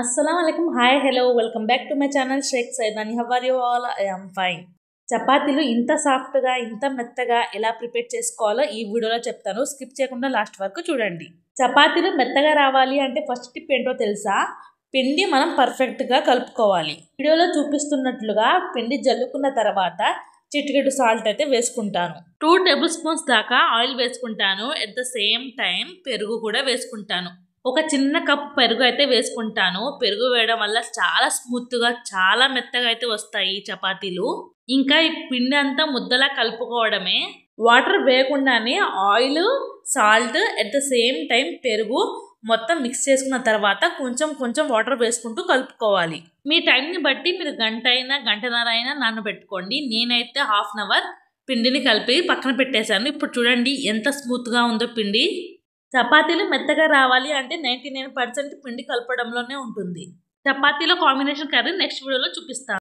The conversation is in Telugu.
Assalamualaikum. Hi, hello, welcome back to my channel Sheikh Saidani. How are you all? I am fine. చపాతీలు ఇంత సాఫ్ట్గా ఇంత మెత్తగా ఎలా ప్రిపేర్ చేసుకోవాలో ఈ వీడియోలో చెప్తాను. స్కిప్ చేయకుండా లాస్ట్ వరకు చూడండి. చపాతీలు మెత్తగా రావాలి అంటే ఫస్ట్ టిప్ ఏంటో తెలుసా? పిండి మనం పర్ఫెక్ట్గా కలుపుకోవాలి. వీడియోలో చూపిస్తున్నట్లుగా పిండి జల్లుకున్న తర్వాత చిటికెడు సాల్ట్ అయితే వేసుకుంటాను. 2 టేబుల్ స్పూన్స్ దాకా ఆయిల్ వేసుకుంటాను. ఎట్ ద సేమ్ టైం పెరుగు కూడా వేసుకుంటాను. ఒక చిన్న కప్ పెరుగు అయితే వేసుకుంటాను. పెరుగు వేయడం వల్ల చాలా స్మూత్గా చాలా మెత్తగా అయితే వస్తాయి చపాతీలు. ఇంకా ఈ పిండి అంతా ముద్దలా కలుపుకోవడమే. వాటర్ వేయకుండానే oil, salt, at the same time పెరుగు మొత్తం మిక్స్ చేసుకున్న తర్వాత కొంచెం కొంచెం వాటర్ వేసుకుంటూ కలుపుకోవాలి. మీ టైంని బట్టి మీరు గంట అయినా గంటన్నర అయినా నానబెట్టుకోండి. నేనైతే హాఫ్ అన్ అవర్ పిండిని కలిపి పక్కన పెట్టేశాను. ఇప్పుడు చూడండి ఎంత స్మూత్గా ఉందో పిండి. చపాతీలు మెత్తగా రావాలి అంటే 99% పిండి కలపడంలోనే ఉంటుంది. చపాతీలో కాంబినేషన్ కర్రీ నెక్స్ట్ వీడియోలో చూపిస్తాను.